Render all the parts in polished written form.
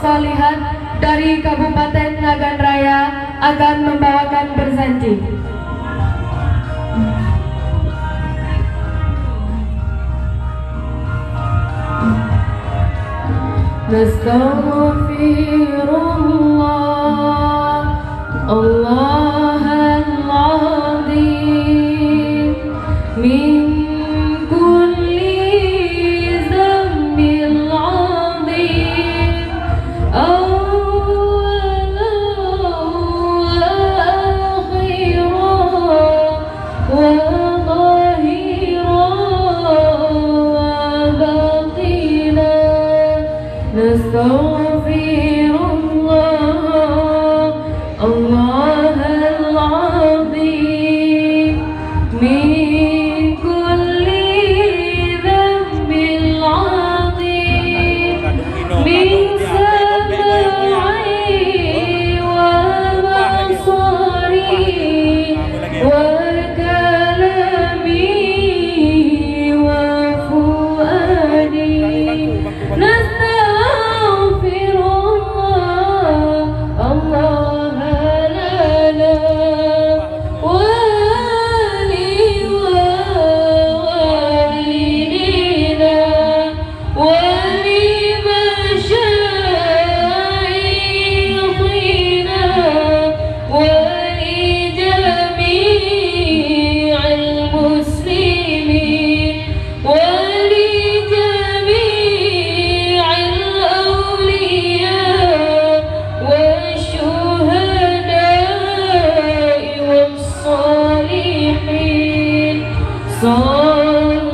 Salihat dari Kabupaten Nagan Raya akan membawakan berjanji. Nastaghfirullah Allahal azim min kulli dhanbil azim awwalan wa akhiran wa Nastaghfirullah Allahal azim min kulli dhanbil azim min sam'i wa basari wa kalami wa fuadi.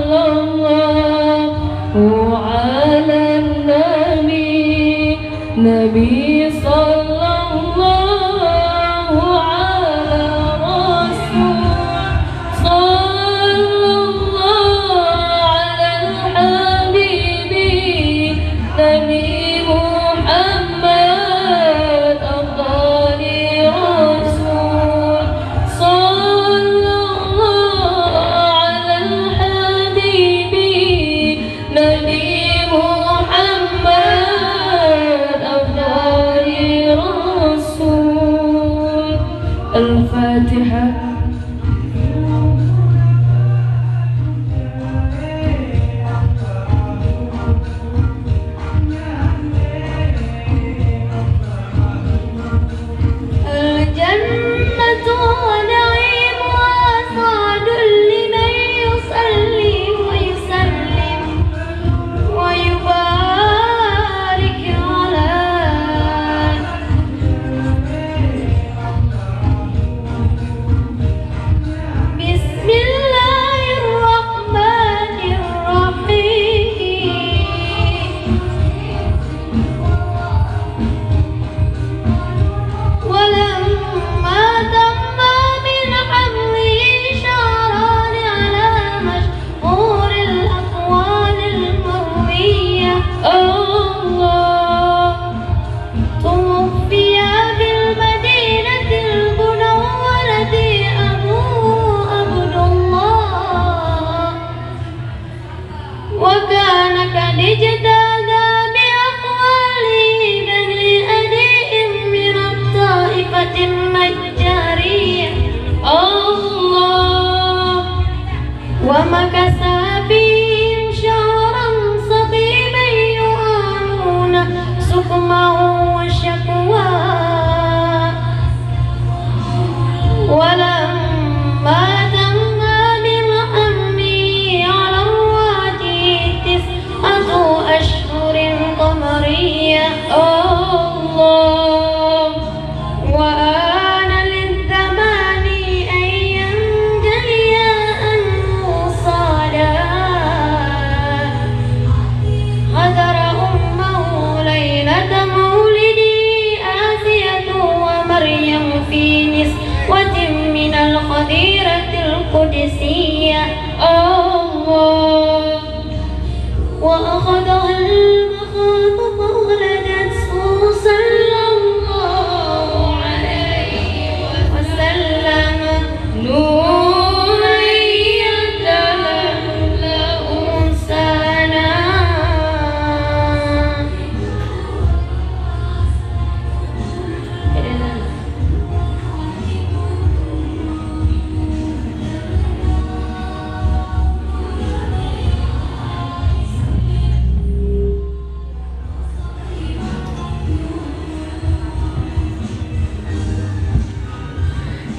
Sallallahu ala Nabi sallallahu ala Rasul sallallahu ala Habibi Nabi Muhammad afdali Rasul sallallahu ala Habibi Nabi Muhammad afdali Rasul.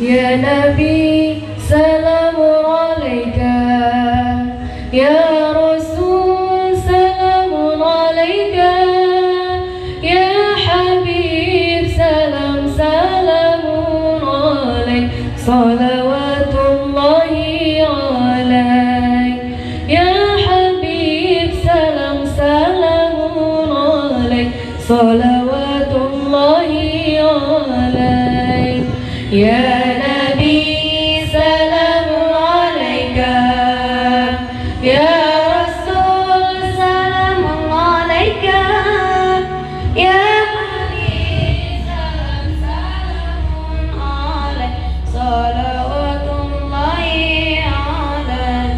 Ya Nabi salamun alaika, Ya Rasul salamun alaika, Ya Habib salam salamun alaik, salawatullahi alaik, Ya Habib salam salamun alaik, salawatullahi alaik, Ya Nabi salamun alaika, Ya Rasul salamun alaika, Ya Habib salam salamun alaik, salawatullahi alaik.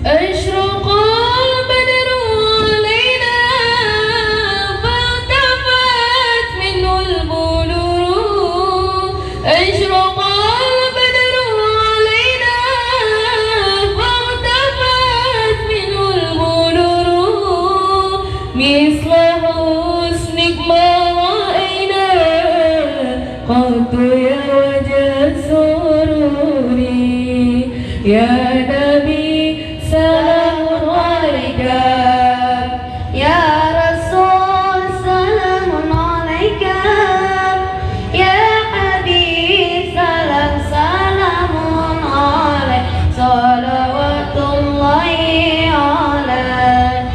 أشرق البدر علينا فالتفت منه البدور، أشرق البدر علينا فالتفت منه البدور، مثل حسنك ما رأينا قط يا وجه سروري، يا نبي salamun alaika, Ya Rasul salamun alaika, Ya Habib salam salamun alaik, salawatullahi alaik,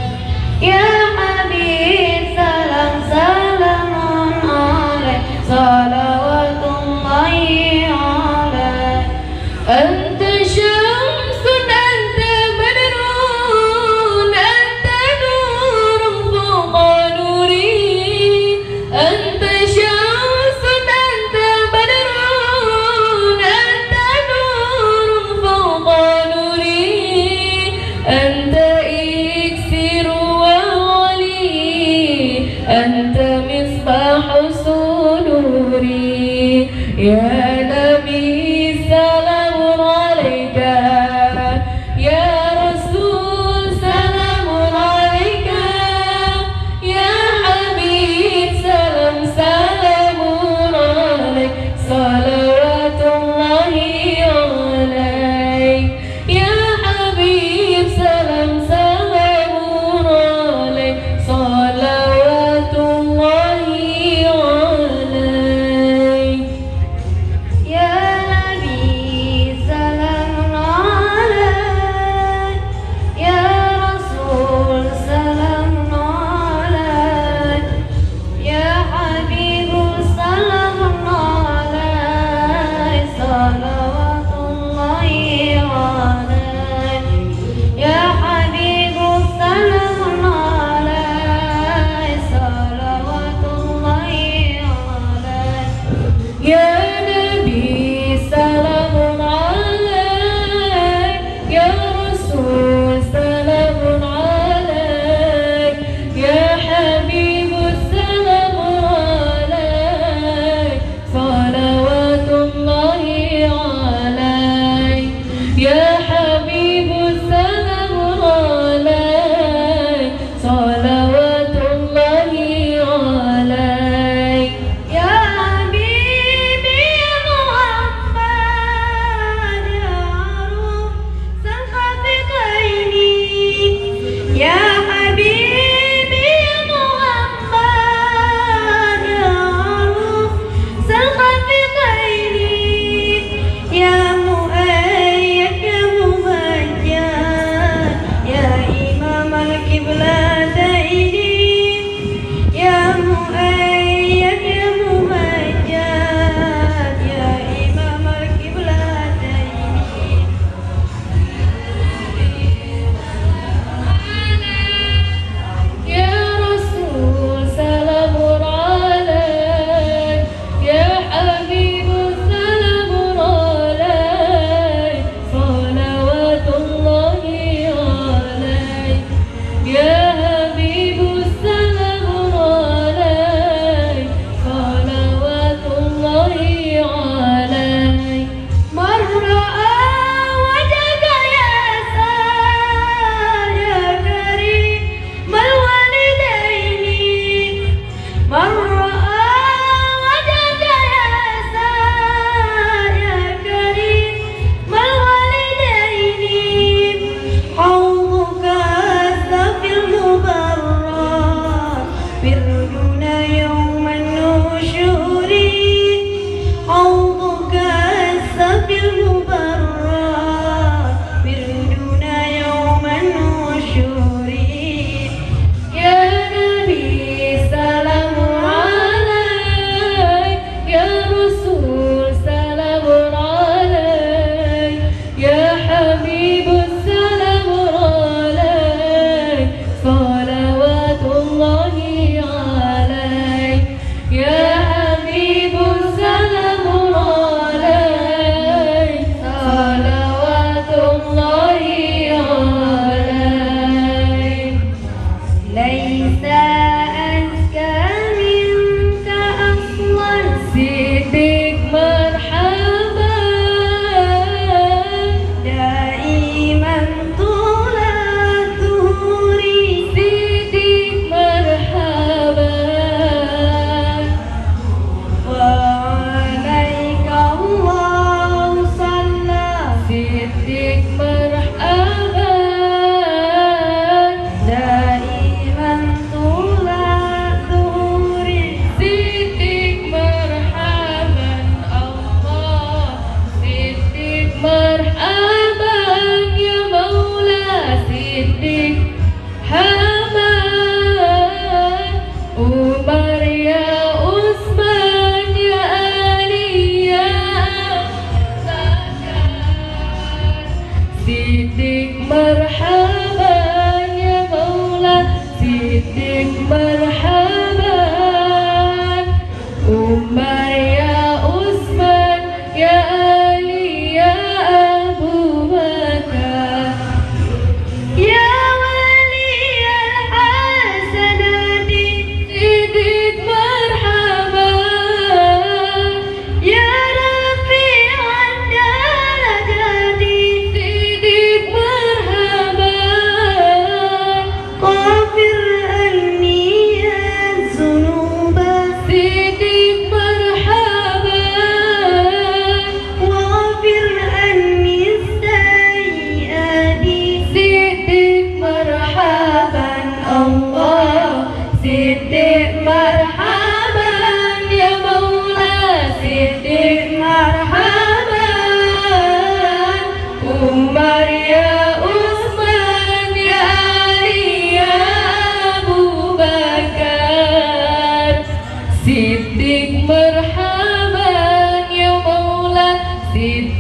Ya Habib salam salamun alaik, salawatullahi alaik. Anta syamsun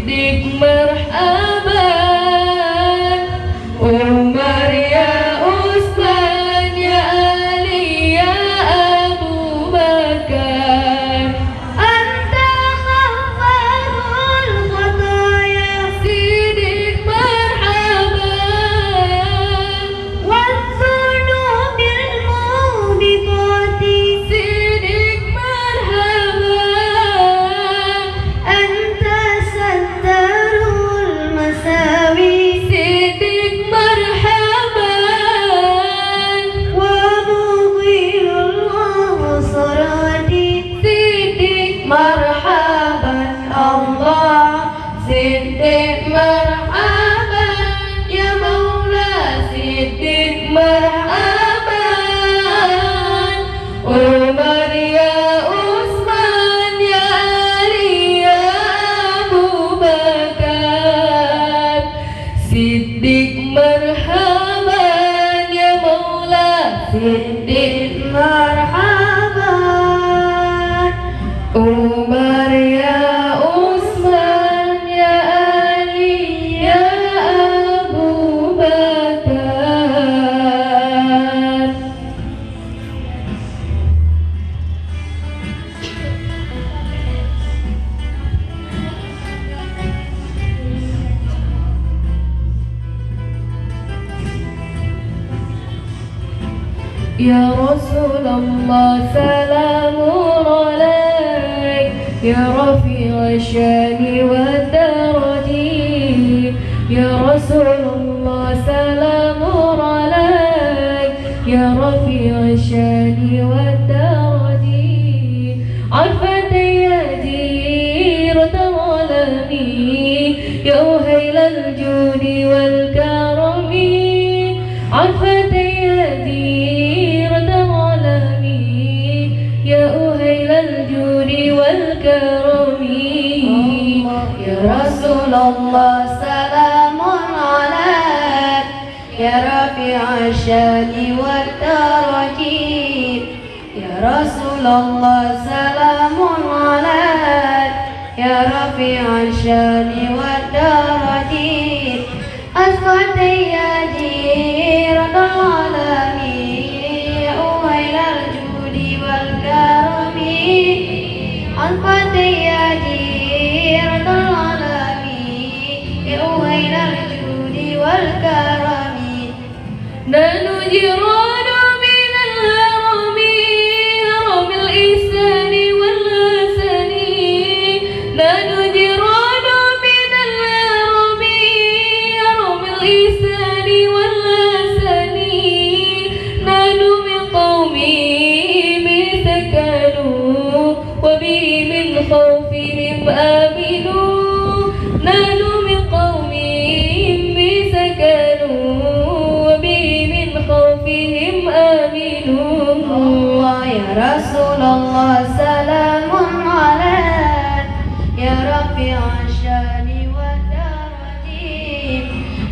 صديق مرحبا عمر يا عثمان يا علي يا أبو بكر أنت غفار الخطايا صديق مرحبا والذنوب الموبقات صديق مرحبا أنت ستار المساوي صديق مرحبا ومغير العصرات صديق مرحبا الله صديق مرحبا يا مولا صديق مرحبا عمر يا عثمان يا علي يا أبو بكر صديق مرحبا يا مولا صديق مرحبا عمر يا عثمان يا علي يا أبو بكر يا رسول الله سلام عليك يا رفيع الشان والدرج يا رسول الله سلام عليك يا رفيع الشان والدرج عرفت يا جيرة العالمين يا أهيل الجود والكرم عرفت يا جيرة العالمين يا أهيل الجود والكرم يا رسول الله سلام عليك يا رفيع الشان والدرج يا رسول الله سلام عليك يا رفيع الشان والدرج أسقط يا جيرة العالمين يا أهيل الجود والكرم أسقط يا جيرة العالمين يا أهيل الجود والكرم نحن جيران من الهرم هرم الإحسان والحسن نحن جيران من الهرم هرم الإحسان والحسن نحن من قوم سكنوا وبه من خوفهم آمنوا نحن من قوم سكنوا وبه من خوفهم آمنوا الله يا رسول الله سلام عليك يا رفيع الشان والدرج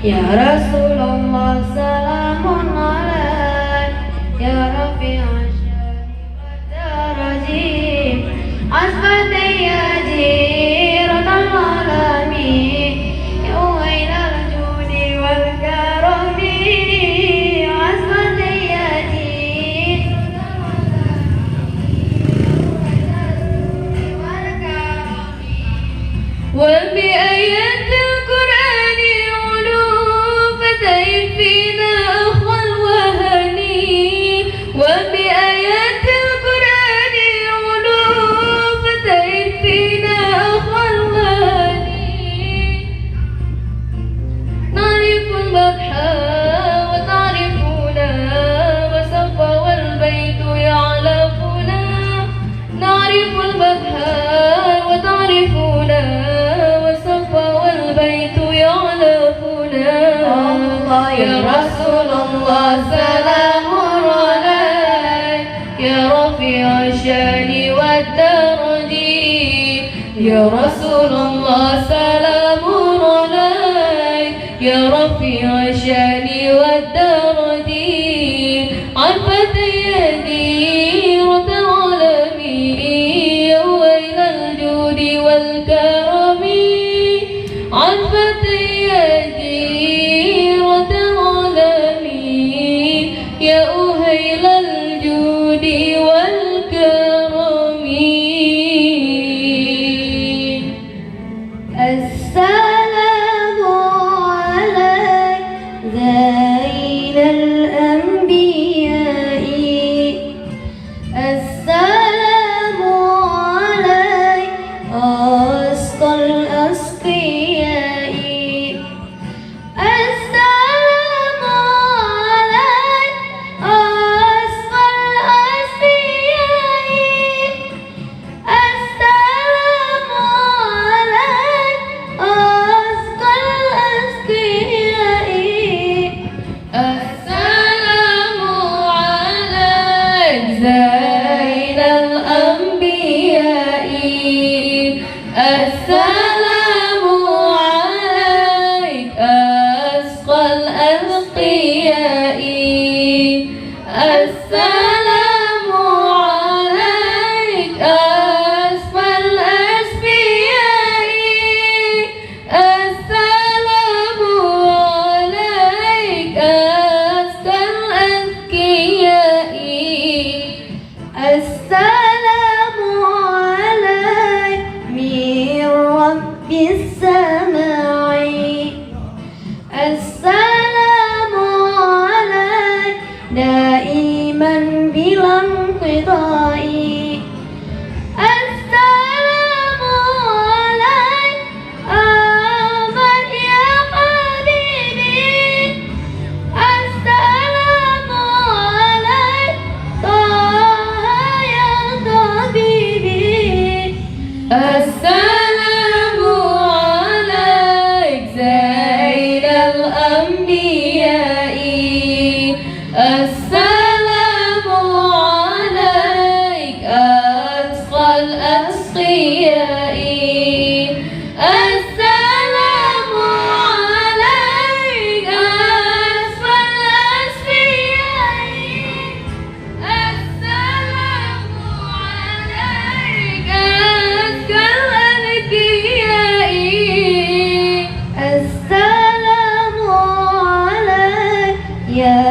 يا رسول الله سلام عليك يا رفيع الشان والدرج عزفت يا جيرة العالمين يا أهيل الجود والكرم عزفت يا جيرة وبآيات القرآن علوم فتيت فينا أخوى الوهني وبآيات القرآن علوم فتيت فينا أخوى الوهني نعرف المدحى وتعرفنا وسوف والبيت يعلفنا نعرف المدحى وتعرفنا وسوف والبيت يعلفنا الله يا رسول الله سلام عليك يا رفيع الشان والدرج يا رسول الله سلام عليك يا رفيع الشان والدرج عرفت يدي رد العالمين يا ويل الجود والكرم رأفة جيرة العالمين يا أهيل الجود والكرم السلام عليك زين الأنبياء السلام عليك أسقى الأسقياء السلام عليك أسقى الأسقياء السلام عليك أسقى الأسقياء السلام عليك زين الأنبياء السلام عليك أسقى الأسقياء السلام عليك أسقى الأسقياء السلام عليك أسقى الأسقياء السلام عليك من رب السماء السلام عليك دائما بلا انقطاع السلام عليك أحمد يا حبيبي السلام عليك طه يا طبيبي السلام عليك زين الأنبياء السلام عليك أسقى الأسقياء السلام عليك أسقى الأسقياء السلام عليك أسقى الأنبياء السلام عليك يا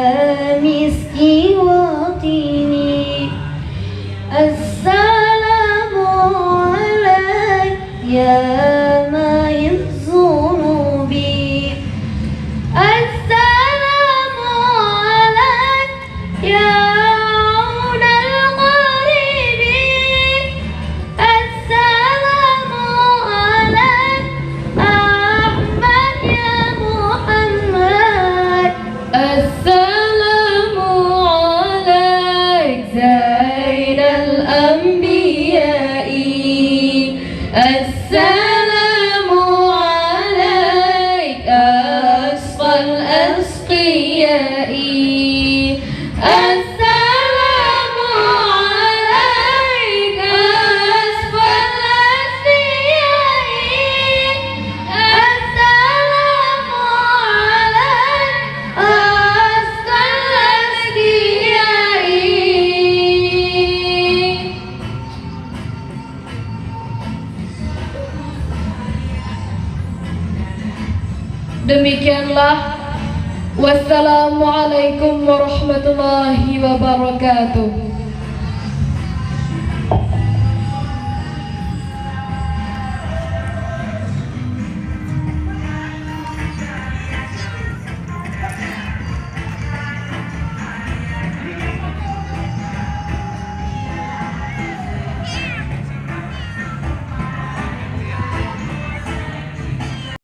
مسكي وطني السلام عليك يا ماء ذنوبي السلام عليك يا عون الغريب السلام عليك أحمد يا محمد السلام عليك زين الأنبياء السلام عليك أسقى الأسقياء السلام عليك أسقى الأسقياء السلام عليك أسقى الأسقياء Demikianlah. Wassalamualaikum warahmatullahi wabarakatuh.